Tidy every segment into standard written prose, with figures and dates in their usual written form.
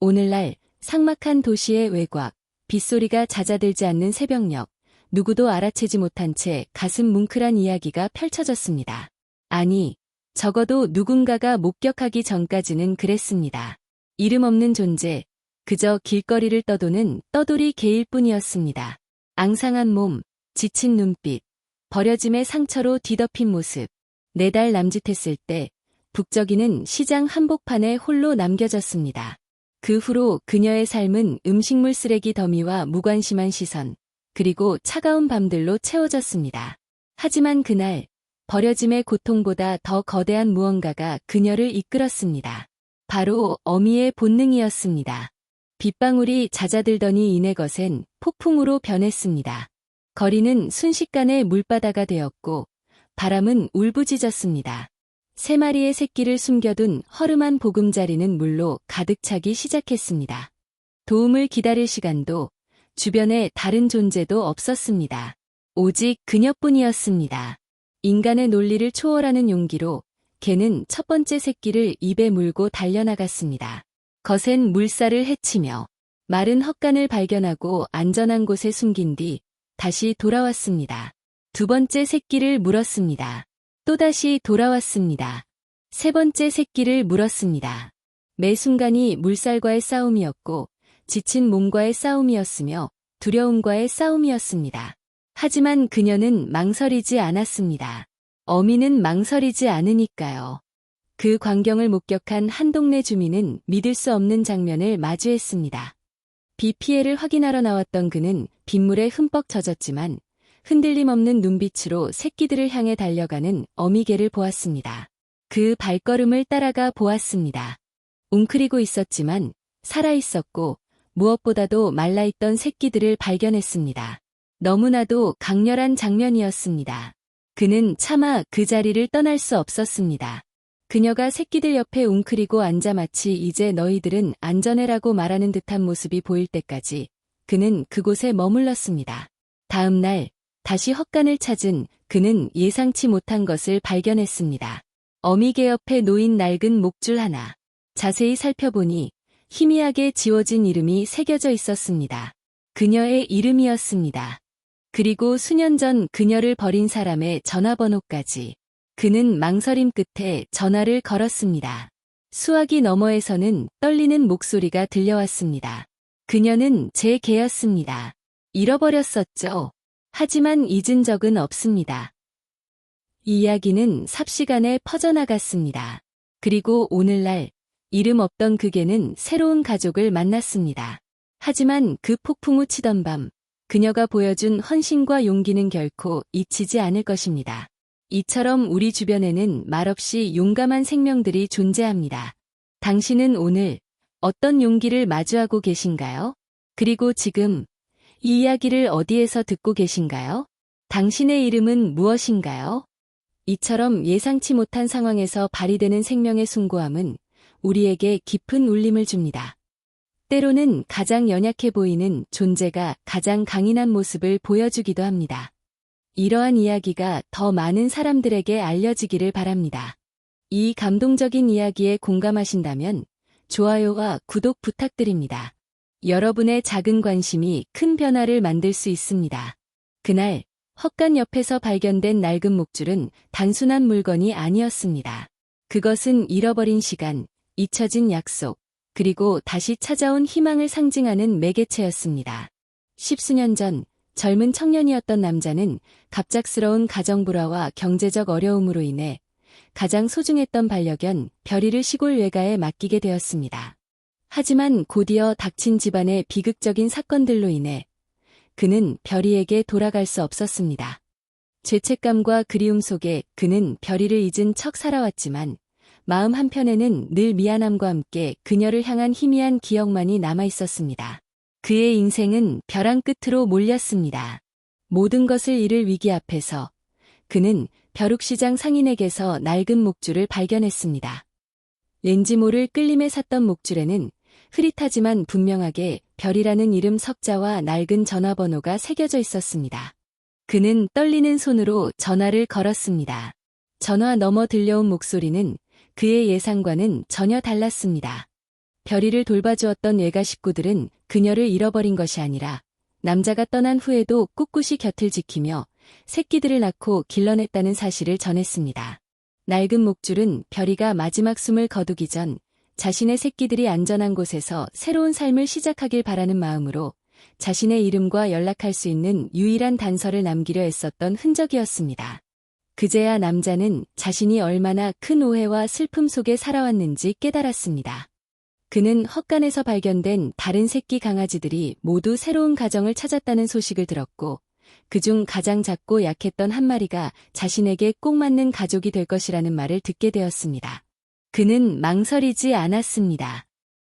오늘날 삭막한 도시의 외곽, 빗소리가 잦아들지 않는 새벽녘, 누구도 알아채지 못한 채 가슴 뭉클한 이야기가 펼쳐졌습니다. 아니, 적어도 누군가가 목격하기 전까지는 그랬습니다. 이름 없는 존재, 그저 길거리를 떠도는 떠돌이 개일 뿐이었습니다. 앙상한 몸, 지친 눈빛, 버려짐의 상처로 뒤덮인 모습. 4달 남짓했을 때 북적이는 시장 한복판에 홀로 남겨졌습니다. 그 후로 그녀의 삶은 음식물 쓰레기 더미와 무관심한 시선, 그리고 차가운 밤들로 채워졌습니다. 하지만 그날, 버려짐의 고통보다 더 거대한 무언가가 그녀를 이끌었습니다. 바로 어미의 본능이었습니다. 빗방울이 잦아들더니 이내 거센 폭풍으로 변했습니다. 거리는 순식간에 물바다가 되었고 바람은 울부짖었습니다. 3마리의 새끼를 숨겨둔 허름한 보금자리는 물로 가득 차기 시작했습니다. 도움을 기다릴 시간도 주변에 다른 존재도 없었습니다. 오직 그녀뿐이었습니다. 인간의 논리를 초월하는 용기로 개는 첫 번째 새끼를 입에 물고 달려나갔습니다. 거센 물살을 헤치며 마른 헛간을 발견하고 안전한 곳에 숨긴 뒤 다시 돌아왔습니다. 2번째 새끼를 물었습니다. 또다시 돌아왔습니다. 3번째 새끼를 물었습니다. 매 순간이 물살과의 싸움이었고 지친 몸과의 싸움이었으며 두려움과의 싸움이었습니다. 하지만 그녀는 망설이지 않았습니다. 어미는 망설이지 않으니까요. 그 광경을 목격한 한 동네 주민은 믿을 수 없는 장면을 마주했습니다. 비 피해를 확인하러 나왔던 그는 빗물에 흠뻑 젖었지만 흔들림 없는 눈빛으로 새끼들을 향해 달려가는 어미개를 보았습니다. 그 발걸음을 따라가 보았습니다. 웅크리고 있었지만 살아있었고 무엇보다도 말라있던 새끼들을 발견했습니다. 너무나도 강렬한 장면이었습니다. 그는 차마 그 자리를 떠날 수 없었습니다. 그녀가 새끼들 옆에 웅크리고 앉아 마치 이제 너희들은 안전해라고 말하는 듯한 모습이 보일 때까지 그는 그곳에 머물렀습니다. 다음 날 다시 헛간을 찾은 그는 예상치 못한 것을 발견했습니다. 어미개 옆에 놓인 낡은 목줄 하나. 자세히 살펴보니 희미하게 지워진 이름이 새겨져 있었습니다. 그녀의 이름이었습니다. 그리고 수년 전 그녀를 버린 사람의 전화번호까지. 그는 망설임 끝에 전화를 걸었습니다. 수화기 너머에서는 떨리는 목소리가 들려왔습니다. 그녀는 제 개였습니다. 잃어버렸었죠. 하지만 잊은 적은 없습니다. 이 이야기는 삽시간에 퍼져나갔습니다. 그리고 오늘날 이름 없던 그 개는 새로운 가족을 만났습니다. 하지만 그 폭풍 후 치던 밤, 그녀가 보여준 헌신과 용기는 결코 잊히지 않을 것입니다. 이처럼 우리 주변에는 말없이 용감한 생명들이 존재합니다. 당신은 오늘 어떤 용기를 마주하고 계신가요? 그리고 지금 이 이야기를 어디에서 듣고 계신가요? 당신의 이름은 무엇인가요? 이처럼 예상치 못한 상황에서 발휘되는 생명의 숭고함은 우리에게 깊은 울림을 줍니다. 때로는 가장 연약해 보이는 존재가 가장 강인한 모습을 보여주기도 합니다. 이러한 이야기가 더 많은 사람들에게 알려지기를 바랍니다. 이 감동적인 이야기에 공감하신다면 좋아요와 구독 부탁드립니다. 여러분의 작은 관심이 큰 변화를 만들 수 있습니다. 그날 헛간 옆에서 발견된 낡은 목줄은 단순한 물건이 아니었습니다. 그것은 잃어버린 시간, 잊혀진 약속, 그리고 다시 찾아온 희망을 상징하는 매개체였습니다. 10수년 전 젊은 청년이었던 남자는 갑작스러운 가정 불화와 경제적 어려움으로 인해 가장 소중했던 반려견 별이를 시골 외가에 맡기게 되었습니다. 하지만 곧이어 닥친 집안의 비극적인 사건들로 인해 그는 별이에게 돌아갈 수 없었습니다. 죄책감과 그리움 속에 그는 별이를 잊은 척 살아왔지만 마음 한편에는 늘 미안함과 함께 그녀를 향한 희미한 기억만이 남아있었습니다. 그의 인생은 벼랑 끝으로 몰렸습니다. 모든 것을 잃을 위기 앞에서 그는 벼룩시장 상인에게서 낡은 목줄을 발견했습니다. 왠지 모를 끌림에 샀던 목줄에는 흐릿하지만 분명하게 별이라는 이름 석자와 낡은 전화번호가 새겨져 있었습니다. 그는 떨리는 손으로 전화를 걸었습니다. 전화 너머 들려온 목소리는 그의 예상과는 전혀 달랐습니다. 별이를 돌봐주었던 외가 식구들은 그녀를 잃어버린 것이 아니라 남자가 떠난 후에도 꿋꿋이 곁을 지키며 새끼들을 낳고 길러냈다는 사실을 전했습니다. 낡은 목줄은 별이가 마지막 숨을 거두기 전 자신의 새끼들이 안전한 곳에서 새로운 삶을 시작하길 바라는 마음으로 자신의 이름과 연락할 수 있는 유일한 단서를 남기려 애썼던 흔적이었습니다. 그제야 남자는 자신이 얼마나 큰 오해와 슬픔 속에 살아왔는지 깨달았습니다. 그는 헛간에서 발견된 다른 새끼 강아지들이 모두 새로운 가정을 찾았다는 소식을 들었고 그중 가장 작고 약했던 한 마리가 자신에게 꼭 맞는 가족이 될 것이라는 말을 듣게 되었습니다. 그는 망설이지 않았습니다.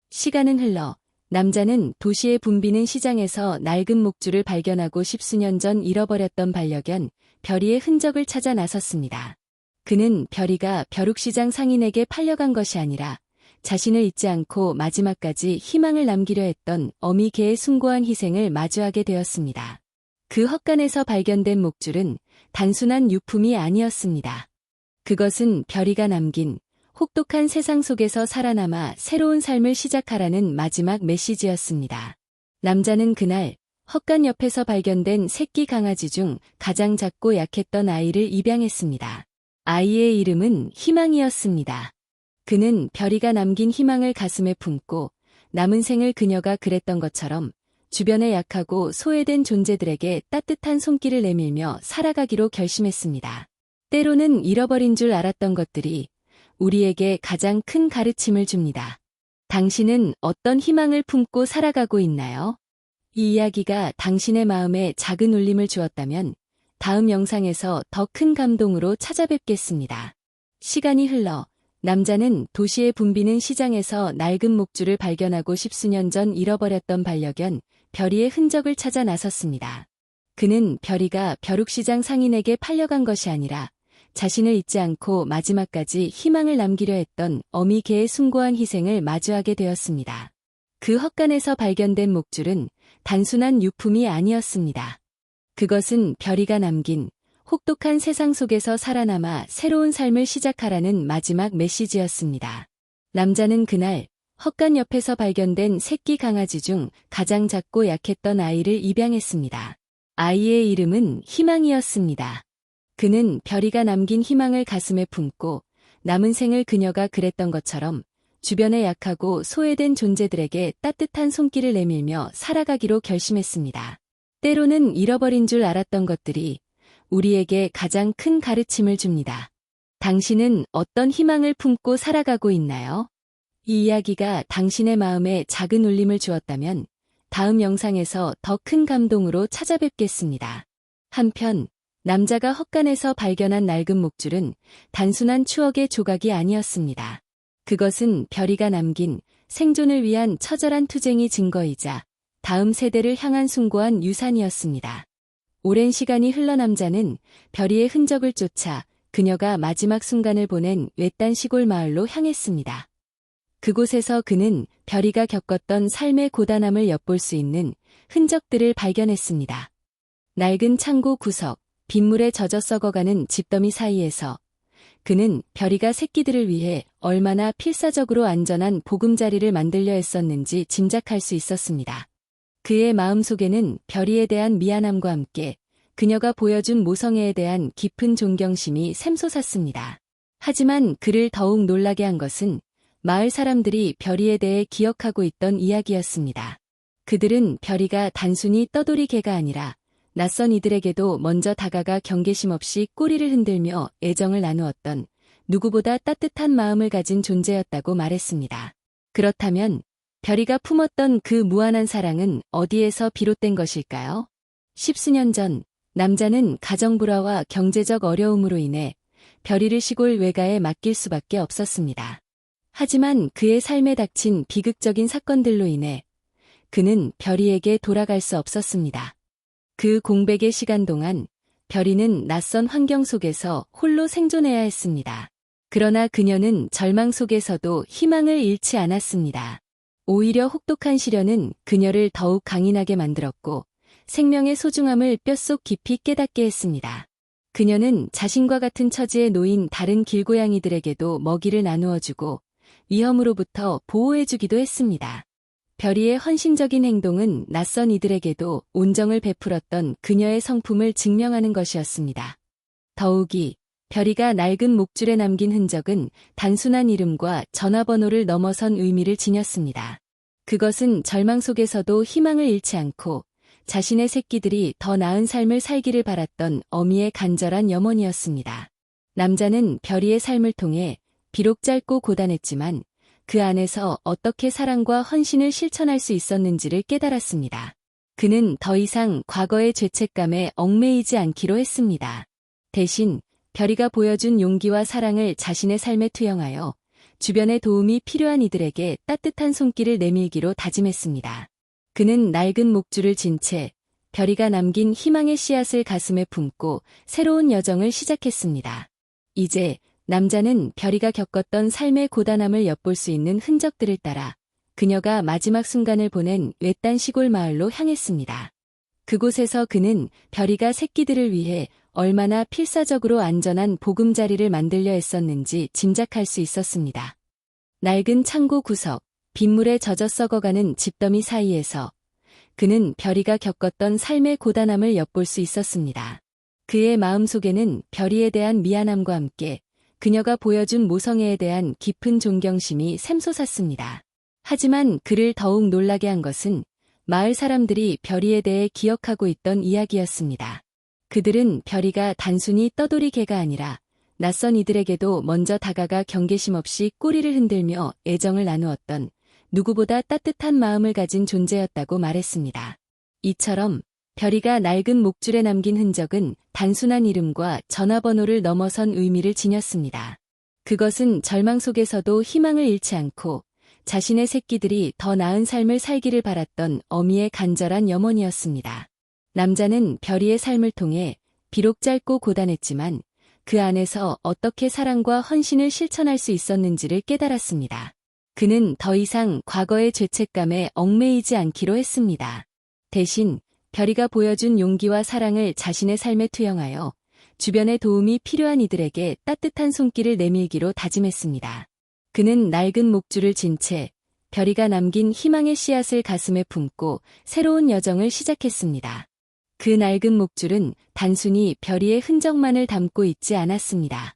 시간은 흘러 남자는 도시의 붐비는 시장에서 낡은 목줄을 발견하고 십수년 전 잃어버렸던 반려견 별이의 흔적을 찾아 나섰습니다. 그는 별이가 벼룩시장 상인에게 팔려간 것이 아니라 자신을 잊지 않고 마지막까지 희망을 남기려 했던 어미 개의 숭고한 희생을 마주하게 되었습니다. 그 헛간에서 발견된 목줄은 단순한 유품이 아니었습니다. 그것은 별이가 남긴 혹독한 세상 속에서 살아남아 새로운 삶을 시작하라는 마지막 메시지였습니다. 남자는 그날 헛간 옆에서 발견된 새끼 강아지 중 가장 작고 약했던 아이를 입양했습니다. 아이의 이름은 희망이었습니다. 그는 별이가 남긴 희망을 가슴에 품고 남은 생을 그녀가 그랬던 것처럼 주변의 약하고 소외된 존재들에게 따뜻한 손길을 내밀며 살아가기로 결심했습니다. 때로는 잃어버린 줄 알았던 것들이 우리에게 가장 큰 가르침을 줍니다. 당신은 어떤 희망을 품고 살아가고 있나요? 이 이야기가 당신의 마음에 작은 울림을 주었다면 다음 영상에서 더 큰 감동으로 찾아뵙겠습니다. 시간이 흘러 남자는 도시의 붐비는 시장에서 낡은 목줄을 발견하고 십수년 전 잃어버렸던 반려견 별이의 흔적을 찾아 나섰습니다. 그는 별이가 벼룩시장 상인에게 팔려간 것이 아니라 자신을 잊지 않고 마지막까지 희망을 남기려 했던 어미 개의 숭고한 희생을 마주하게 되었습니다. 그 헛간에서 발견된 목줄은 단순한 유품이 아니었습니다. 그것은 별이가 남긴 혹독한 세상 속에서 살아남아 새로운 삶을 시작하라는 마지막 메시지였습니다. 남자는 그날 헛간 옆에서 발견된 새끼 강아지 중 가장 작고 약했던 아이를 입양했습니다. 아이의 이름은 희망이었습니다. 그는 별이가 남긴 희망을 가슴에 품고 남은 생을 그녀가 그랬던 것처럼 주변의 약하고 소외된 존재들에게 따뜻한 손길을 내밀며 살아가기로 결심했습니다. 때로는 잃어버린 줄 알았던 것들이 우리에게 가장 큰 가르침을 줍니다. 당신은 어떤 희망을 품고 살아가고 있나요? 이 이야기가 당신의 마음에 작은 울림을 주었다면 다음 영상에서 더 큰 감동으로 찾아뵙겠습니다. 한편 남자가 헛간에서 발견한 낡은 목줄은 단순한 추억의 조각이 아니었습니다. 그것은 별이가 남긴 생존을 위한 처절한 투쟁의 증거이자 다음 세대를 향한 숭고한 유산이었습니다. 오랜 시간이 흘러 남자는 별이의 흔적을 쫓아 그녀가 마지막 순간을 보낸 외딴 시골 마을로 향했습니다. 그곳에서 그는 별이가 겪었던 삶의 고단함을 엿볼 수 있는 흔적들을 발견했습니다. 낡은 창고 구석, 빗물에 젖어 썩어가는 집더미 사이에서 그는 별이가 새끼들을 위해 얼마나 필사적으로 안전한 보금자리를 만들려 했었는지 짐작할 수 있었습니다. 그의 마음속에는 별이에 대한 미안함과 함께 그녀가 보여준 모성애에 대한 깊은 존경심이 샘솟았습니다. 하지만 그를 더욱 놀라게 한 것은 마을 사람들이 별이에 대해 기억하고 있던 이야기였습니다. 그들은 별이가 단순히 떠돌이 개가 아니라 낯선 이들에게도 먼저 다가가 경계심 없이 꼬리를 흔들며 애정을 나누었던 누구보다 따뜻한 마음을 가진 존재였다고 말했습니다. 그렇다면 별이가 품었던 그 무한한 사랑은 어디에서 비롯된 것일까요? 십수년 전 남자는 가정 불화와 경제적 어려움으로 인해 별이를 시골 외가에 맡길 수밖에 없었습니다. 하지만 그의 삶에 닥친 비극적인 사건들로 인해 그는 별이에게 돌아갈 수 없었습니다. 그 공백의 시간 동안 별이는 낯선 환경 속에서 홀로 생존해야 했습니다. 그러나 그녀는 절망 속에서도 희망을 잃지 않았습니다. 오히려 혹독한 시련은 그녀를 더욱 강인하게 만들었고 생명의 소중함을 뼛속 깊이 깨닫게 했습니다. 그녀는 자신과 같은 처지에 놓인 다른 길고양이들에게도 먹이를 나누어주고 위험으로부터 보호해주기도 했습니다. 별이의 헌신적인 행동은 낯선 이들에게도 온정을 베풀었던 그녀의 성품을 증명하는 것이었습니다. 더욱이 별이가 낡은 목줄에 남긴 흔적은 단순한 이름과 전화번호를 넘어선 의미를 지녔습니다. 그것은 절망 속에서도 희망을 잃지 않고 자신의 새끼들이 더 나은 삶을 살기를 바랐던 어미의 간절한 염원이었습니다. 남자는 별이의 삶을 통해 비록 짧고 고단했지만 그 안에서 어떻게 사랑과 헌신을 실천할 수 있었는지를 깨달았습니다. 그는 더 이상 과거의 죄책감에 얽매이지 않기로 했습니다. 대신 별이가 보여준 용기와 사랑을 자신의 삶에 투영하여 주변의 도움이 필요한 이들에게 따뜻한 손길을 내밀기로 다짐했습니다. 그는 낡은 목줄을 진 채 별이가 남긴 희망의 씨앗을 가슴에 품고 새로운 여정을 시작했습니다. 이제 남자는 별이가 겪었던 삶의 고단함을 엿볼 수 있는 흔적들을 따라 그녀가 마지막 순간을 보낸 외딴 시골 마을로 향했습니다. 그곳에서 그는 별이가 새끼들을 위해 얼마나 필사적으로 안전한 보금자리를 만들려 했었는지 짐작할 수 있었습니다. 낡은 창고 구석, 빗물에 젖어 썩어가는 집더미 사이에서 그는 별이가 겪었던 삶의 고단함을 엿볼 수 있었습니다. 그의 마음속에는 별이에 대한 미안함과 함께 그녀가 보여준 모성애에 대한 깊은 존경심이 샘솟았습니다. 하지만 그를 더욱 놀라게 한 것은 마을 사람들이 별이에 대해 기억하고 있던 이야기였습니다. 그들은 별이가 단순히 떠돌이 개가 아니라 낯선 이들에게도 먼저 다가가 경계심 없이 꼬리를 흔들며 애정을 나누었던 누구보다 따뜻한 마음을 가진 존재였다고 말했습니다. 이처럼 별이가 낡은 목줄에 남긴 흔적은 단순한 이름과 전화번호를 넘어선 의미를 지녔습니다. 그것은 절망 속에서도 희망을 잃지 않고 자신의 새끼들이 더 나은 삶을 살기를 바랐던 어미의 간절한 염원이었습니다. 남자는 별이의 삶을 통해 비록 짧고 고단했지만 그 안에서 어떻게 사랑과 헌신을 실천할 수 있었는지를 깨달았습니다. 그는 더 이상 과거의 죄책감에 얽매이지 않기로 했습니다. 대신 별이가 보여준 용기와 사랑을 자신의 삶에 투영하여 주변의 도움이 필요한 이들에게 따뜻한 손길을 내밀기로 다짐했습니다. 그는 낡은 목줄을 진 채 별이가 남긴 희망의 씨앗을 가슴에 품고 새로운 여정을 시작했습니다. 그 낡은 목줄은 단순히 별이의 흔적만을 담고 있지 않았습니다.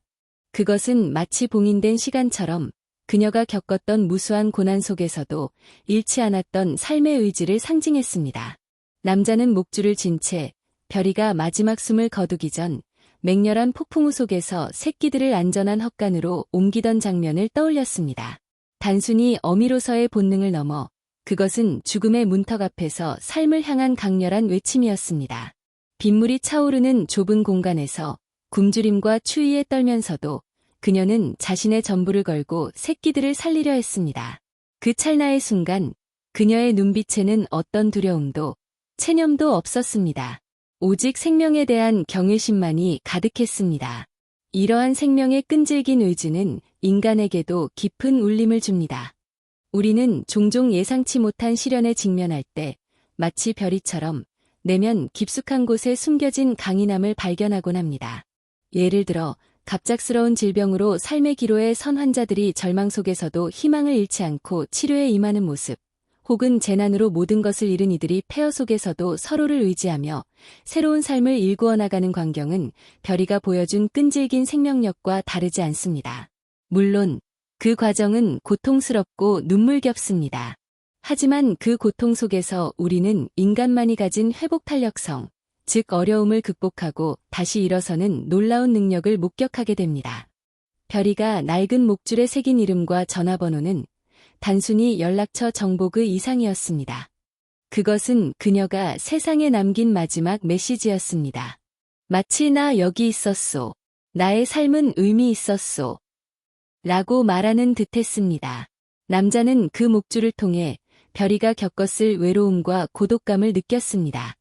그것은 마치 봉인된 시간처럼 그녀가 겪었던 무수한 고난 속에서도 잃지 않았던 삶의 의지를 상징했습니다. 남자는 목줄을 진 채 별이가 마지막 숨을 거두기 전 맹렬한 폭풍우 속에서 새끼들을 안전한 헛간으로 옮기던 장면을 떠올렸습니다. 단순히 어미로서의 본능을 넘어 그것은 죽음의 문턱 앞에서 삶을 향한 강렬한 외침이었습니다. 빗물이 차오르는 좁은 공간에서 굶주림과 추위에 떨면서도 그녀는 자신의 전부를 걸고 새끼들을 살리려 했습니다. 그 찰나의 순간 그녀의 눈빛에는 어떤 두려움도 체념도 없었습니다. 오직 생명에 대한 경외심만이 가득했습니다. 이러한 생명의 끈질긴 의지는 인간에게도 깊은 울림을 줍니다. 우리는 종종 예상치 못한 시련에 직면할 때 마치 별이처럼 내면 깊숙한 곳에 숨겨진 강인함을 발견하곤 합니다. 예를 들어 갑작스러운 질병으로 삶의 기로에 선 환자들이 절망 속에서도 희망을 잃지 않고 치료에 임하는 모습, 혹은 재난으로 모든 것을 잃은 이들이 폐허 속에서도 서로를 의지하며 새로운 삶을 일구어 나가는 광경은 별이가 보여준 끈질긴 생명력과 다르지 않습니다. 물론 그 과정은 고통스럽고 눈물겹습니다. 하지만 그 고통 속에서 우리는 인간만이 가진 회복 탄력성, 즉 어려움을 극복하고 다시 일어서는 놀라운 능력을 목격하게 됩니다. 별이가 낡은 목줄에 새긴 이름과 전화번호는 단순히 연락처 정보 그 이상이었습니다. 그것은 그녀가 세상에 남긴 마지막 메시지였습니다. 마치 나 여기 있었소. 나의 삶은 의미 있었소. 라고 말하는 듯했습니다. 남자는 그 목줄을 통해 별이가 겪었을 외로움과 고독감을 느꼈습니다.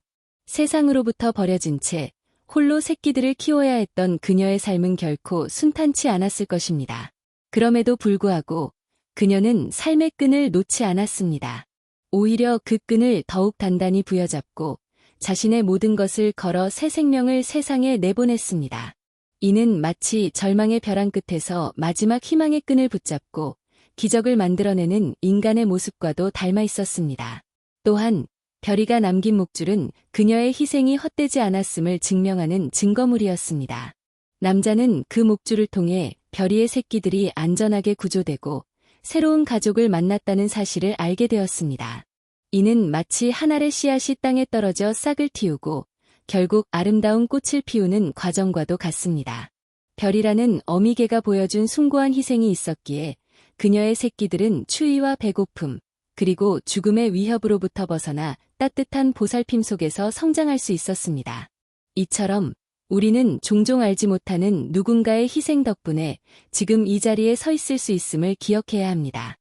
세상으로부터 버려진 채 홀로 새끼들을 키워야 했던 그녀의 삶은 결코 순탄치 않았을 것입니다. 그럼에도 불구하고 그녀는 삶의 끈을 놓지 않았습니다. 오히려 그 끈을 더욱 단단히 부여잡고 자신의 모든 것을 걸어 새 생명을 세상에 내보냈습니다. 이는 마치 절망의 벼랑 끝에서 마지막 희망의 끈을 붙잡고 기적을 만들어내는 인간의 모습과도 닮아 있었습니다. 또한 별이가 남긴 목줄은 그녀의 희생이 헛되지 않았음을 증명하는 증거물이었습니다. 남자는 그 목줄을 통해 별이의 새끼들이 안전하게 구조되고 새로운 가족을 만났다는 사실을 알게 되었습니다. 이는 마치 한 알의 씨앗이 땅에 떨어져 싹을 틔우고 결국 아름다운 꽃을 피우는 과정과도 같습니다. 별이라는 어미개가 보여준 숭고한 희생이 있었기에 그녀의 새끼들은 추위와 배고픔, 그리고 죽음의 위협으로부터 벗어나 따뜻한 보살핌 속에서 성장할 수 있었습니다. 이처럼 우리는 종종 알지 못하는 누군가의 희생 덕분에 지금 이 자리에 서 있을 수 있음을 기억해야 합니다.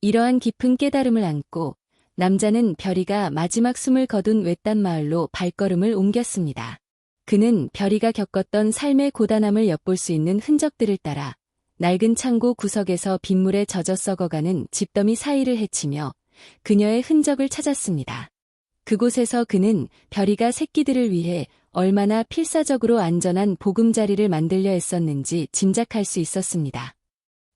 이러한 깊은 깨달음을 안고 남자는 별이가 마지막 숨을 거둔 외딴 마을로 발걸음을 옮겼습니다. 그는 별이가 겪었던 삶의 고단함을 엿볼 수 있는 흔적들을 따라 낡은 창고 구석에서 빗물에 젖어 썩어가는 집더미 사이를 헤치며 그녀의 흔적을 찾았습니다. 그곳에서 그는 별이가 새끼들을 위해 얼마나 필사적으로 안전한 보금자리를 만들려 애썼는지 짐작할 수 있었습니다.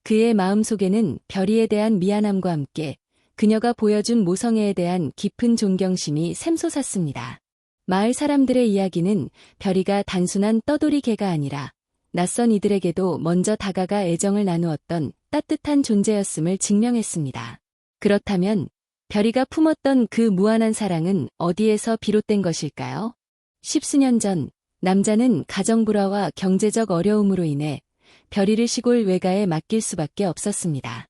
그의 마음속에는 별이에 대한 미안함과 함께 그녀가 보여준 모성애에 대한 깊은 존경심이 샘솟았습니다. 마을 사람들의 이야기는 별이가 단순한 떠돌이 개가 아니라 낯선 이들에게도 먼저 다가가 애정을 나누었던 따뜻한 존재였음을 증명했습니다. 그렇다면 별이가 품었던 그 무한한 사랑은 어디에서 비롯된 것일까요? 십수년 전 남자는 가정불화와 경제적 어려움으로 인해 별이를 시골 외가에 맡길 수밖에 없었습니다.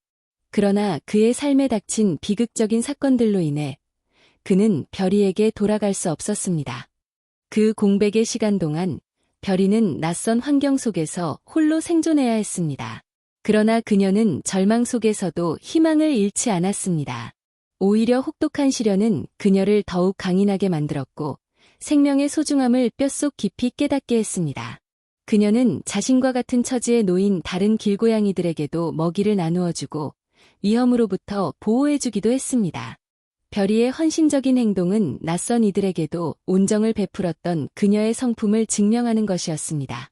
그러나 그의 삶에 닥친 비극적인 사건들로 인해 그는 별이에게 돌아갈 수 없었습니다. 그 공백의 시간 동안 별이는 낯선 환경 속에서 홀로 생존해야 했습니다. 그러나 그녀는 절망 속에서도 희망을 잃지 않았습니다. 오히려 혹독한 시련은 그녀를 더욱 강인하게 만들었고 생명의 소중함을 뼛속 깊이 깨닫게 했습니다. 그녀는 자신과 같은 처지에 놓인 다른 길고양이들에게도 먹이를 나누어주고 위험으로부터 보호해주기도 했습니다. 별이의 헌신적인 행동은 낯선 이들에게도 온정을 베풀었던 그녀의 성품을 증명하는 것이었습니다.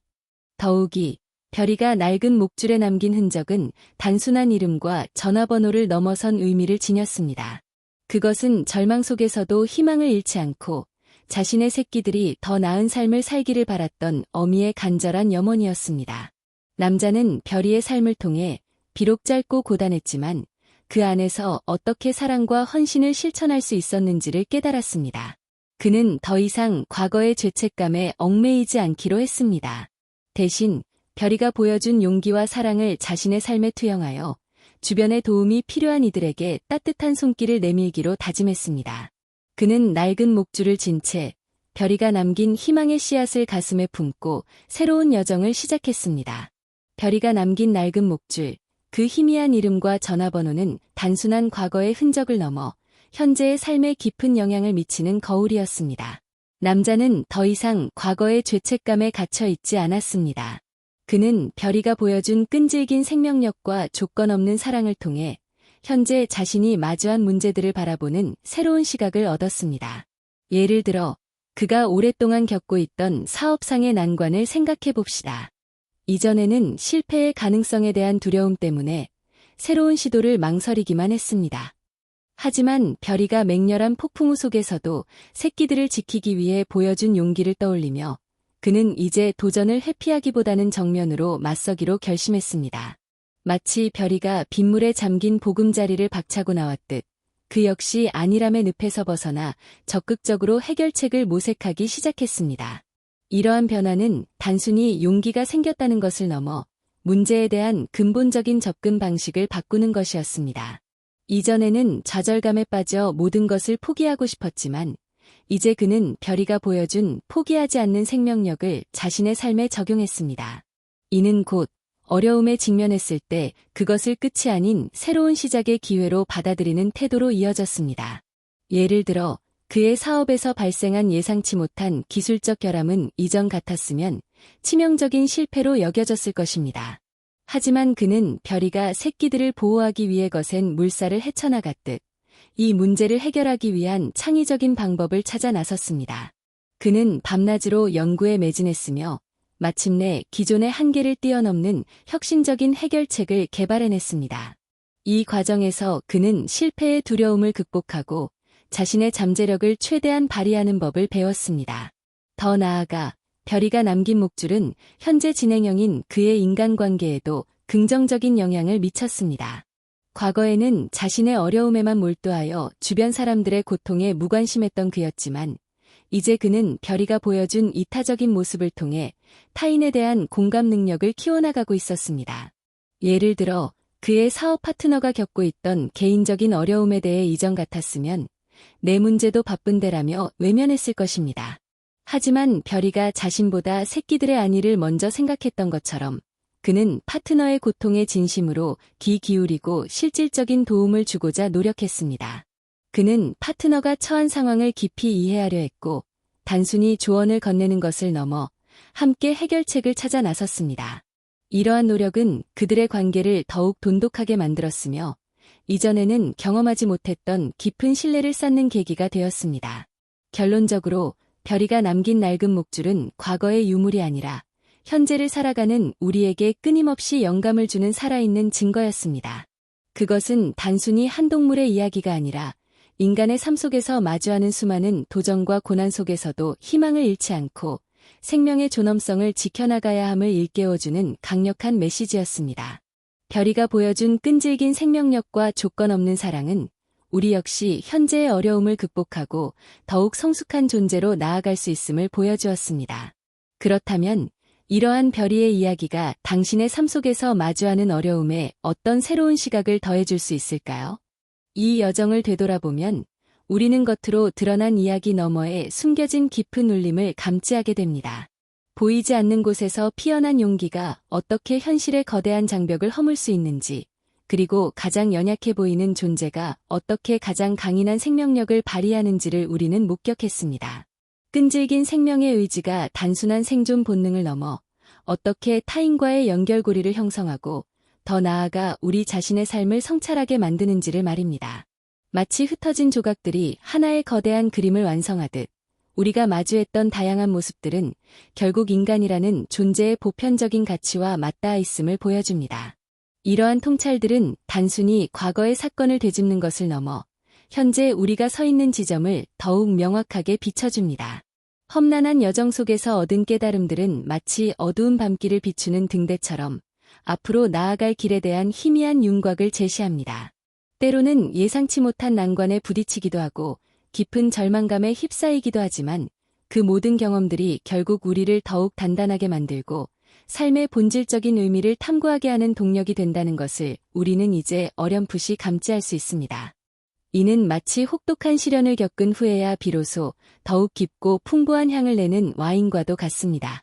더욱이 별이가 낡은 목줄에 남긴 흔적은 단순한 이름과 전화번호를 넘어선 의미를 지녔습니다. 그것은 절망 속에서도 희망을 잃지 않고 자신의 새끼들이 더 나은 삶을 살기를 바랐던 어미의 간절한 염원이었습니다. 남자는 별이의 삶을 통해 비록 짧고 고단했지만 그 안에서 어떻게 사랑과 헌신을 실천할 수 있었는지를 깨달았습니다. 그는 더 이상 과거의 죄책감에 얽매이지 않기로 했습니다. 대신 별이가 보여준 용기와 사랑을 자신의 삶에 투영하여 주변의 도움이 필요한 이들에게 따뜻한 손길을 내밀기로 다짐했습니다. 그는 낡은 목줄을 진 채 별이가 남긴 희망의 씨앗을 가슴에 품고 새로운 여정을 시작했습니다. 별이가 남긴 낡은 목줄, 그 희미한 이름과 전화번호는 단순한 과거의 흔적을 넘어 현재의 삶에 깊은 영향을 미치는 거울이었습니다. 남자는 더 이상 과거의 죄책감에 갇혀 있지 않았습니다. 그는 별이가 보여준 끈질긴 생명력과 조건 없는 사랑을 통해 현재 자신이 마주한 문제들을 바라보는 새로운 시각을 얻었습니다. 예를 들어 그가 오랫동안 겪고 있던 사업상의 난관을 생각해 봅시다. 이전에는 실패의 가능성에 대한 두려움 때문에 새로운 시도를 망설이기만 했습니다. 하지만 별이가 맹렬한 폭풍우 속에서도 새끼들을 지키기 위해 보여준 용기를 떠올리며 그는 이제 도전을 회피하기보다는 정면으로 맞서기로 결심했습니다. 마치 별이가 빗물에 잠긴 보금자리를 박차고 나왔듯 그 역시 안일함의 늪에서 벗어나 적극적으로 해결책을 모색하기 시작했습니다. 이러한 변화는 단순히 용기가 생겼다는 것을 넘어 문제에 대한 근본적인 접근 방식을 바꾸는 것이었습니다. 이전에는 좌절감에 빠져 모든 것을 포기하고 싶었지만 이제 그는 별이가 보여준 포기하지 않는 생명력을 자신의 삶에 적용했습니다. 이는 곧 어려움에 직면했을 때 그것을 끝이 아닌 새로운 시작의 기회로 받아들이는 태도로 이어졌습니다. 예를 들어 그의 사업에서 발생한 예상치 못한 기술적 결함은 이전 같았으면 치명적인 실패로 여겨졌을 것입니다. 하지만 그는 별이가 새끼들을 보호하기 위해 거센 물살을 헤쳐나갔듯 이 문제를 해결하기 위한 창의적인 방법을 찾아 나섰습니다. 그는 밤낮으로 연구에 매진했으며 마침내 기존의 한계를 뛰어넘는 혁신적인 해결책을 개발해냈습니다. 이 과정에서 그는 실패의 두려움을 극복하고 자신의 잠재력을 최대한 발휘하는 법을 배웠습니다. 더 나아가 별이가 남긴 목줄은 현재 진행형인 그의 인간관계에도 긍정적인 영향을 미쳤습니다. 과거에는 자신의 어려움에만 몰두하여 주변 사람들의 고통에 무관심했던 그였지만 이제 그는 별이가 보여준 이타적인 모습을 통해 타인에 대한 공감 능력을 키워나가고 있었습니다. 예를 들어 그의 사업 파트너가 겪고 있던 개인적인 어려움에 대해 이전 같았으면 내 문제도 바쁜데라며 외면했을 것입니다. 하지만 별이가 자신보다 새끼들의 안위를 먼저 생각했던 것처럼 그는 파트너의 고통에 진심으로 귀 기울이고 실질적인 도움을 주고자 노력했습니다. 그는 파트너가 처한 상황을 깊이 이해하려 했고 단순히 조언을 건네는 것을 넘어 함께 해결책을 찾아 나섰습니다. 이러한 노력은 그들의 관계를 더욱 돈독하게 만들었으며 이전에는 경험하지 못했던 깊은 신뢰를 쌓는 계기가 되었습니다. 결론적으로 별이가 남긴 낡은 목줄은 과거의 유물이 아니라 현재를 살아가는 우리에게 끊임없이 영감을 주는 살아있는 증거였습니다. 그것은 단순히 한 동물의 이야기가 아니라 인간의 삶 속에서 마주하는 수많은 도전과 고난 속에서도 희망을 잃지 않고 생명의 존엄성을 지켜나가야 함을 일깨워주는 강력한 메시지였습니다. 별이가 보여준 끈질긴 생명력과 조건 없는 사랑은 우리 역시 현재의 어려움을 극복하고 더욱 성숙한 존재로 나아갈 수 있음을 보여주었습니다. 그렇다면 이러한 별이의 이야기가 당신의 삶 속에서 마주하는 어려움에 어떤 새로운 시각을 더해줄 수 있을까요? 이 여정을 되돌아보면 우리는 겉으로 드러난 이야기 너머에 숨겨진 깊은 울림을 감지하게 됩니다. 보이지 않는 곳에서 피어난 용기가 어떻게 현실의 거대한 장벽을 허물 수 있는지, 그리고 가장 연약해 보이는 존재가 어떻게 가장 강인한 생명력을 발휘하는지를 우리는 목격했습니다. 끈질긴 생명의 의지가 단순한 생존 본능을 넘어 어떻게 타인과의 연결고리를 형성하고 더 나아가 우리 자신의 삶을 성찰하게 만드는지를 말입니다. 마치 흩어진 조각들이 하나의 거대한 그림을 완성하듯 우리가 마주했던 다양한 모습들은 결국 인간이라는 존재의 보편적인 가치와 맞닿아 있음을 보여줍니다. 이러한 통찰들은 단순히 과거의 사건을 되짚는 것을 넘어 현재 우리가 서 있는 지점을 더욱 명확하게 비춰줍니다. 험난한 여정 속에서 얻은 깨달음들은 마치 어두운 밤길을 비추는 등대처럼 앞으로 나아갈 길에 대한 희미한 윤곽을 제시합니다. 때로는 예상치 못한 난관에 부딪히기도 하고 깊은 절망감에 휩싸이기도 하지만 그 모든 경험들이 결국 우리를 더욱 단단하게 만들고 삶의 본질적인 의미를 탐구하게 하는 동력이 된다는 것을 우리는 이제 어렴풋이 감지할 수 있습니다. 이는 마치 혹독한 시련을 겪은 후에야 비로소 더욱 깊고 풍부한 향을 내는 와인과도 같습니다.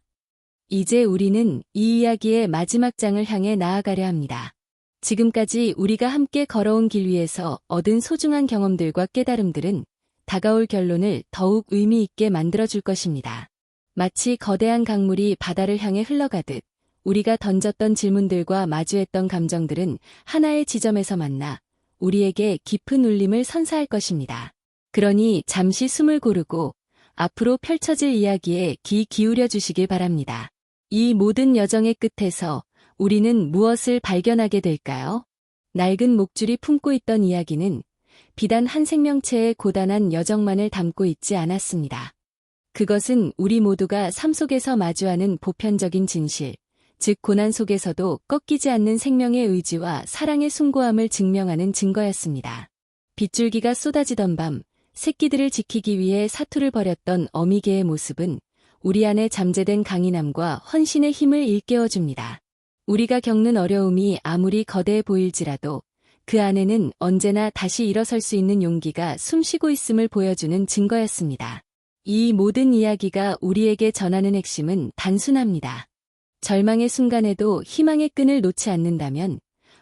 이제 우리는 이 이야기의 마지막 장을 향해 나아가려 합니다. 지금까지 우리가 함께 걸어온 길 위에서 얻은 소중한 경험들과 깨달음들은 다가올 결론을 더욱 의미 있게 만들어줄 것입니다. 마치 거대한 강물이 바다를 향해 흘러가듯 우리가 던졌던 질문들과 마주했던 감정들은 하나의 지점에서 만나 우리에게 깊은 울림을 선사할 것입니다. 그러니 잠시 숨을 고르고 앞으로 펼쳐질 이야기에 귀 기울여 주시길 바랍니다. 이 모든 여정의 끝에서 우리는 무엇을 발견하게 될까요? 낡은 목줄이 품고 있던 이야기는 비단 한 생명체의 고단한 여정만을 담고 있지 않았습니다. 그것은 우리 모두가 삶 속에서 마주하는 보편적인 진실, 즉 고난 속에서도 꺾이지 않는 생명의 의지와 사랑의 숭고함을 증명하는 증거였습니다. 빗줄기가 쏟아지던 밤, 새끼들을 지키기 위해 사투를 벌였던 어미개의 모습은 우리 안에 잠재된 강인함과 헌신의 힘을 일깨워줍니다. 우리가 겪는 어려움이 아무리 거대해 보일지라도 그 안에는 언제나 다시 일어설 수 있는 용기가 숨쉬고 있음을 보여주는 증거였습니다. 이 모든 이야기가 우리에게 전하는 핵심은 단순합니다. 절망의 순간에도 희망의 끈을 놓지 않는다면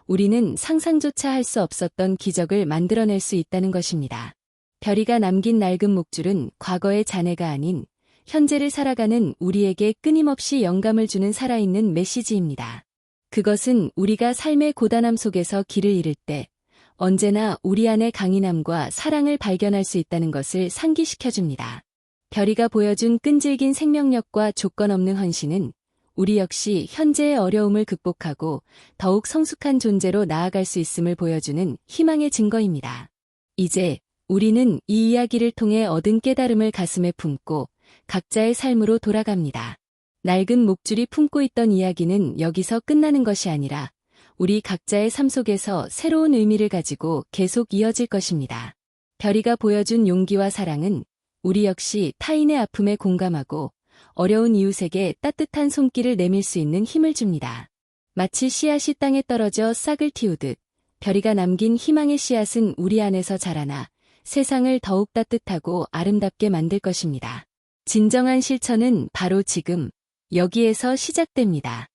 우리는 상상조차 할 수 없었던 기적을 만들어낼 수 있다는 것입니다. 별이가 남긴 낡은 목줄은 과거의 잔해가 아닌 현재를 살아가는 우리에게 끊임없이 영감을 주는 살아있는 메시지입니다. 그것은 우리가 삶의 고단함 속에서 길을 잃을 때 언제나 우리 안의 강인함과 사랑을 발견할 수 있다는 것을 상기시켜줍니다. 별이가 보여준 끈질긴 생명력과 조건 없는 헌신은 우리 역시 현재의 어려움을 극복하고 더욱 성숙한 존재로 나아갈 수 있음을 보여주는 희망의 증거입니다. 이제 우리는 이 이야기를 통해 얻은 깨달음을 가슴에 품고 각자의 삶으로 돌아갑니다. 낡은 목줄이 품고 있던 이야기는 여기서 끝나는 것이 아니라 우리 각자의 삶 속에서 새로운 의미를 가지고 계속 이어질 것입니다. 별이가 보여준 용기와 사랑은 우리 역시 타인의 아픔에 공감하고 어려운 이웃에게 따뜻한 손길을 내밀 수 있는 힘을 줍니다. 마치 씨앗이 땅에 떨어져 싹을 틔우듯 별이가 남긴 희망의 씨앗은 우리 안에서 자라나 세상을 더욱 따뜻하고 아름답게 만들 것입니다. 진정한 실천은 바로 지금, 여기에서 시작됩니다.